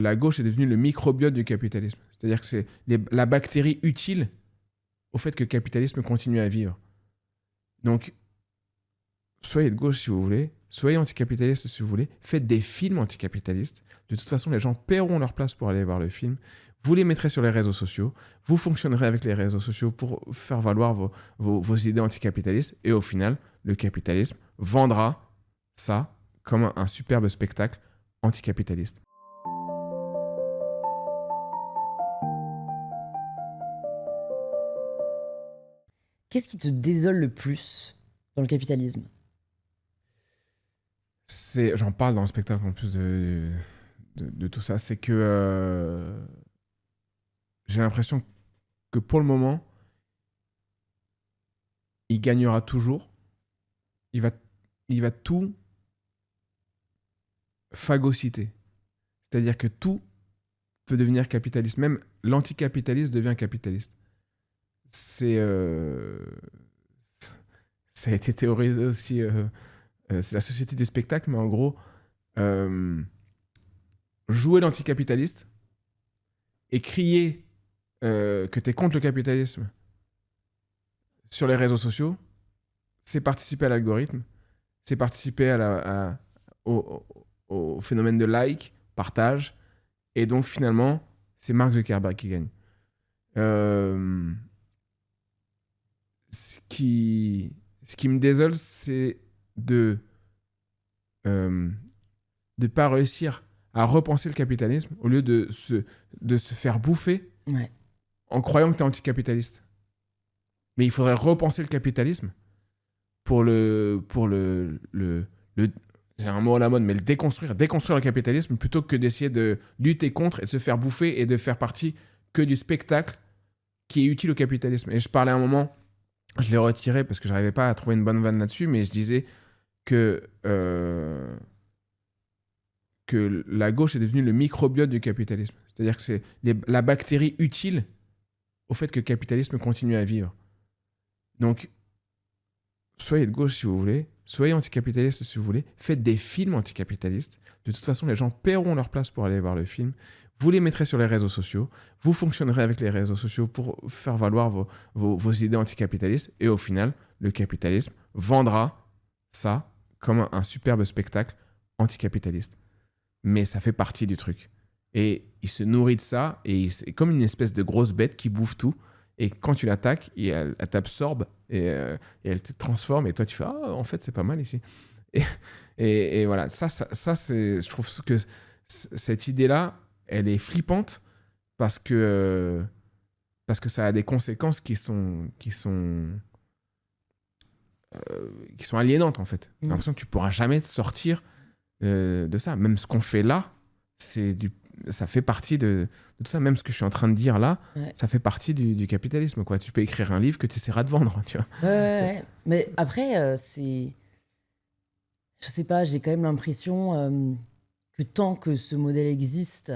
La gauche est devenue le microbiote du capitalisme. C'est-à-dire que c'est la bactérie utile au fait que le capitalisme continue à vivre. Donc, soyez de gauche si vous voulez, soyez anticapitaliste si vous voulez, faites des films anticapitalistes. De toute façon, les gens paieront leur place pour aller voir le film. Vous les mettrez sur les réseaux sociaux, vous fonctionnerez avec les réseaux sociaux pour faire valoir vos idées anticapitalistes. Et au final, le capitalisme vendra ça comme un superbe spectacle anticapitaliste. Qu'est-ce qui te désole le plus dans le capitalisme? J'en parle dans le spectacle en plus de tout ça. C'est que j'ai l'impression que pour le moment, il gagnera toujours. Il va tout phagocyter. C'est-à-dire que tout peut devenir capitaliste. Même l'anticapitaliste devient capitaliste. Ça a été théorisé aussi. C'est la société du spectacle, mais en gros, jouer l'anticapitaliste et crier que tu es contre le capitalisme sur les réseaux sociaux, c'est participer à l'algorithme, c'est participer au phénomène de like, partage, et donc finalement, c'est Mark Zuckerberg qui gagne. Ce qui me désole, c'est de pas réussir à repenser le capitalisme au lieu de se faire bouffer en croyant que tu es anticapitaliste. Mais il faudrait repenser le capitalisme pour j'ai un mot à la mode, mais déconstruire le capitalisme plutôt que d'essayer de lutter contre et de se faire bouffer et de faire partie que du spectacle qui est utile au capitalisme. Et je parlais à un moment, je l'ai retiré parce que je n'arrivais pas à trouver une bonne vanne là-dessus, mais je disais que la gauche est devenue le microbiote du capitalisme. C'est-à-dire que c'est la bactérie utile au fait que le capitalisme continue à vivre. Donc, soyez de gauche si vous voulez, soyez anticapitaliste si vous voulez, faites des films anticapitalistes. De toute façon, les gens paieront leur place pour aller voir le film. Vous les mettrez sur les réseaux sociaux, vous fonctionnerez avec les réseaux sociaux pour faire valoir vos idées anticapitalistes. Et au final, le capitalisme vendra ça comme un superbe spectacle anticapitaliste. Mais ça fait partie du truc. Et il se nourrit de ça, et c'est comme une espèce de grosse bête qui bouffe tout. Et quand tu l'attaques, elle t'absorbe et elle te transforme. Et toi, tu fais « Ah, en fait, c'est pas mal ici. » Et voilà, ça c'est, je trouve que cette idée-là, elle est flippante parce que ça a des conséquences qui sont aliénantes, en fait. J'ai l'impression que tu pourras jamais te sortir de ça. Même ce qu'on fait là, ça fait partie de tout ça. Même ce que je suis en train de dire là, ça fait partie du capitalisme, quoi. Tu peux écrire un livre que tu essaieras de vendre, tu vois. Ouais. Mais après, c'est... Je sais pas, j'ai quand même l'impression que tant que ce modèle existe,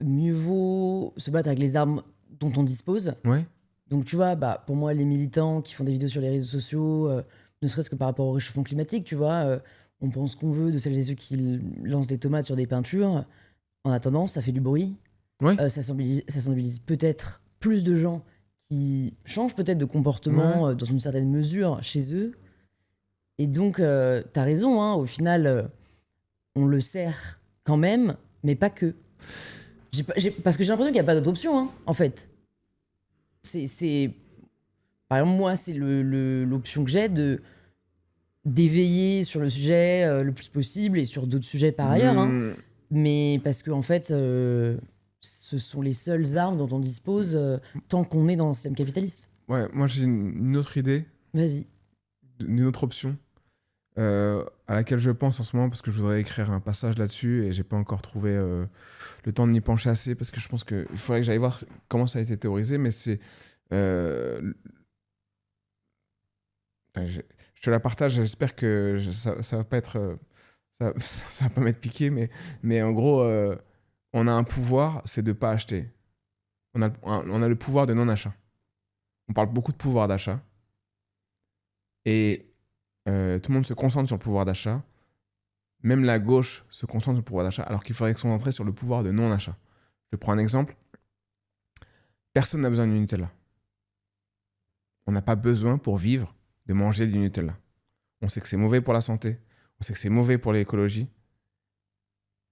mieux vaut se battre avec les armes dont on dispose. Ouais. Donc tu vois, pour moi, les militants qui font des vidéos sur les réseaux sociaux, ne serait-ce que par rapport au réchauffement climatique, tu vois, on pense qu'on veut de celles et ceux qui lancent des tomates sur des peintures. En attendant, ça fait du bruit. Ouais. Ça sensibilise peut-être plus de gens qui changent peut-être de comportement dans une certaine mesure chez eux. Et donc, t'as raison, hein, au final, on le sert quand même, mais pas que. Parce que j'ai l'impression qu'il n'y a pas d'autre option, hein, en fait. Par exemple, moi, c'est l'option que j'ai d'éveiller sur le sujet le plus possible et sur d'autres sujets par ailleurs. Hein. Mais parce que, en fait, ce sont les seules armes dont on dispose tant qu'on est dans un système capitaliste. Ouais, moi, j'ai une autre idée. Vas-y. Une autre option à laquelle je pense en ce moment parce que je voudrais écrire un passage là-dessus et j'ai pas encore trouvé le temps de m'y pencher assez parce que je pense qu'il faudrait que j'aille voir comment ça a été théorisé, mais c'est... je te la partage, j'espère que ça va pas être... ça va pas m'être piqué, mais en gros, on a un pouvoir, c'est de pas acheter. On a le pouvoir de non-achat. On parle beaucoup de pouvoir d'achat. Et tout le monde se concentre sur le pouvoir d'achat, même la gauche se concentre sur le pouvoir d'achat, alors qu'il faudrait se concentrer sur le pouvoir de non-achat. Je prends un exemple. Personne n'a besoin du Nutella. On n'a pas besoin pour vivre de manger du Nutella. On sait que c'est mauvais pour la santé. On sait que c'est mauvais pour l'écologie.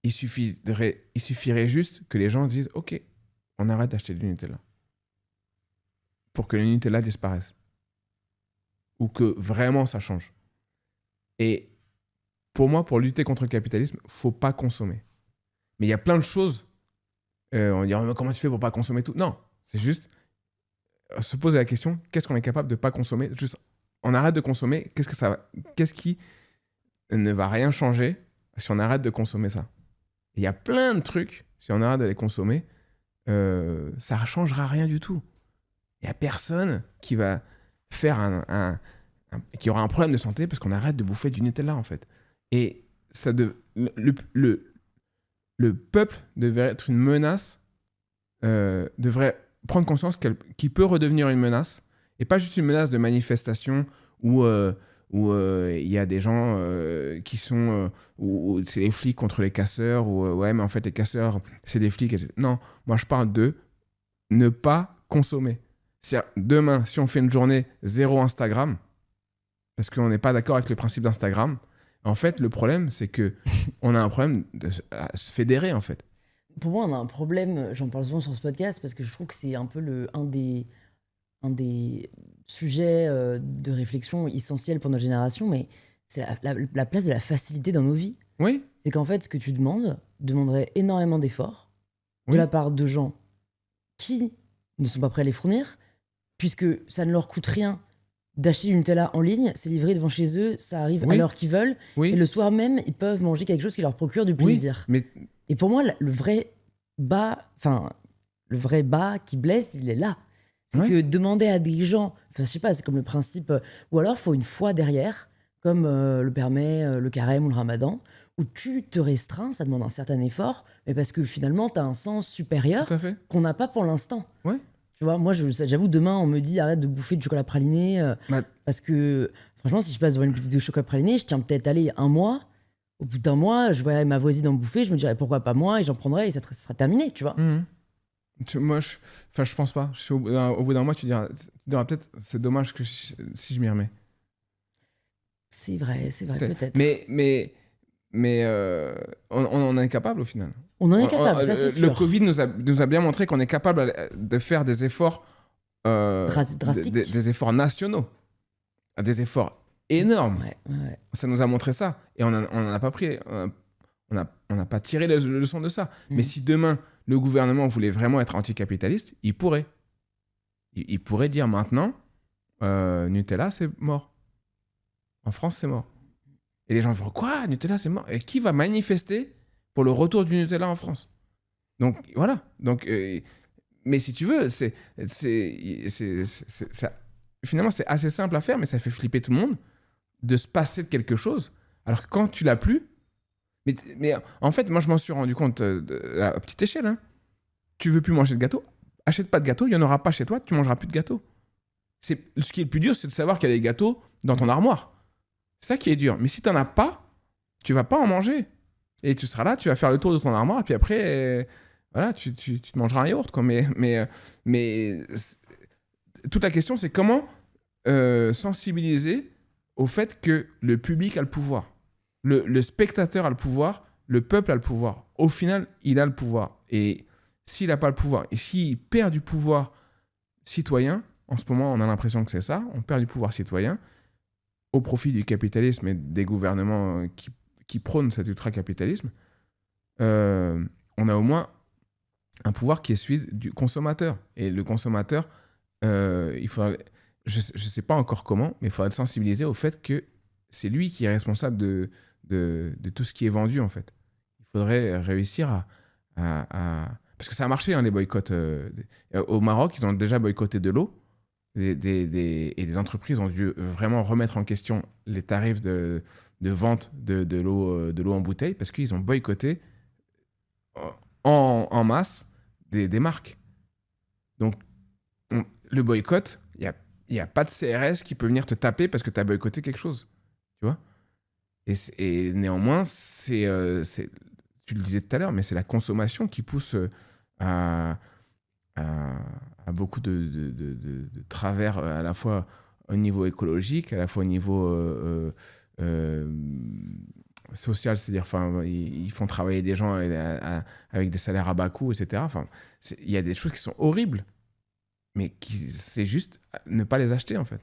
Il suffirait juste que les gens disent « Ok, on arrête d'acheter du Nutella. » Pour que le Nutella disparaisse. Ou que vraiment ça change. Et pour moi, pour lutter contre le capitalisme, il ne faut pas consommer. Mais il y a plein de choses. On dit « Comment tu fais pour ne pas consommer tout ?» Non, c'est juste se poser la question, qu'est-ce qu'on est capable de ne pas consommer ? Juste, on arrête de consommer, qu'est-ce qui ne va rien changer si on arrête de consommer ça ? Il y a plein de trucs, si on arrête de les consommer, ça ne changera rien du tout. Il n'y a personne qui va faire qui aura un problème de santé parce qu'on arrête de bouffer du Nutella, en fait. Et le peuple devrait être une menace, devrait prendre conscience qu'il peut redevenir une menace, et pas juste une menace de manifestation où il y a des gens qui sont... où c'est les flics contre les casseurs, ou ouais, mais en fait, les casseurs, c'est des flics. Non, moi, je parle de ne pas consommer. C'est-à-dire, demain, si on fait une journée zéro Instagram, parce qu'on n'est pas d'accord avec le principe d'Instagram, en fait, le problème, c'est qu'on a un problème à se fédérer, en fait. Pour moi, on a un problème, j'en parle souvent sur ce podcast, parce que je trouve que c'est un peu un des sujets de réflexion essentiels pour notre génération, mais c'est la place de la facilité dans nos vies. Oui. C'est qu'en fait, ce que tu demanderait énormément d'efforts de la part de gens qui ne sont pas prêts à les fournir, puisque ça ne leur coûte rien d'acheter du Nutella en ligne, c'est livré devant chez eux, ça arrive à l'heure qu'ils veulent, et le soir même, ils peuvent manger quelque chose qui leur procure du plaisir. Mais... Et pour moi, le vrai bas qui blesse, il est là. C'est que demander à des gens, je sais pas, c'est comme le principe, ou alors il faut une foi derrière, comme le permet le carême ou le ramadan, où tu te restreins, ça demande un certain effort, mais parce que finalement, tu as un sens supérieur qu'on n'a pas pour l'instant. Ouais. Tu vois, moi, j'avoue, demain, on me dit arrête de bouffer du chocolat praliné, parce que franchement, si je passe devant une boutique de chocolat praliné, je tiens peut-être un mois. Au bout d'un mois, je verrais ma voisine en bouffer, je me dirais pourquoi pas moi, et j'en prendrais, et ça sera terminé, tu vois. Moi, je pense pas. Au bout d'un mois, tu diras peut-être, c'est dommage que si je m'y remets. C'est vrai, peut-être. Mais on en est capable au final. On en est capable, ça c'est sûr. Le Covid nous a bien montré qu'on est capable de faire des efforts drastiques. Des efforts nationaux, des efforts énormes. Ouais. Ça nous a montré ça. Et on n'en a pas pris... On n'a pas tiré les leçons de ça. Mais si demain, le gouvernement voulait vraiment être anticapitaliste, il pourrait. Il pourrait dire maintenant, Nutella, c'est mort. En France, c'est mort. Et les gens vont quoi, Nutella, c'est mort. Et qui va manifester pour le retour du Nutella en France? Donc, voilà. Donc, mais si tu veux, finalement, c'est assez simple à faire, mais ça fait flipper tout le monde de se passer de quelque chose. Alors que quand tu l'as plus, mais en fait, moi, je m'en suis rendu compte à petite échelle. Hein. Tu veux plus manger de gâteau? Achète pas de gâteau, il n'y en aura pas chez toi, tu mangeras plus de gâteau. Ce qui est le plus dur, c'est de savoir qu'il y a des gâteaux dans ton armoire. C'est ça qui est dur. Mais si tu n'en as pas, tu vas pas en manger. Et tu seras là, tu vas faire le tour de ton armoire, et puis après, voilà, tu te mangeras un yaourt. Quoi. Mais toute la question, c'est comment sensibiliser au fait que le public a le pouvoir. Le spectateur a le pouvoir, le peuple a le pouvoir. Au final, il a le pouvoir. Et s'il n'a pas le pouvoir, et s'il perd du pouvoir citoyen, en ce moment, on a l'impression que c'est ça, on perd du pouvoir citoyen au profit du capitalisme et des gouvernements qui prônent cet ultra-capitalisme, on a au moins un pouvoir qui est celui du consommateur. Et le consommateur, il faudrait, je ne sais pas encore comment, mais il faudrait le sensibiliser au fait que c'est lui qui est responsable de tout ce qui est vendu, en fait. Il faudrait réussir à... Parce que ça a marché, hein, les boycotts. Au Maroc, ils ont déjà boycotté de l'eau. Et des entreprises ont dû vraiment remettre en question les tarifs de vente de l'eau en bouteille parce qu'ils ont boycotté en masse des marques. Donc, le boycott, il n'y a pas de CRS qui peut venir te taper parce que tu as boycotté quelque chose. Tu vois ? Et néanmoins, tu le disais tout à l'heure, mais c'est la consommation qui pousse à, à beaucoup de travers, à la fois au niveau écologique, à la fois au niveau social, c'est-à-dire ils font travailler des gens avec des salaires à bas coût, etc. Il y a des choses qui sont horribles, mais c'est juste ne pas les acheter, en fait.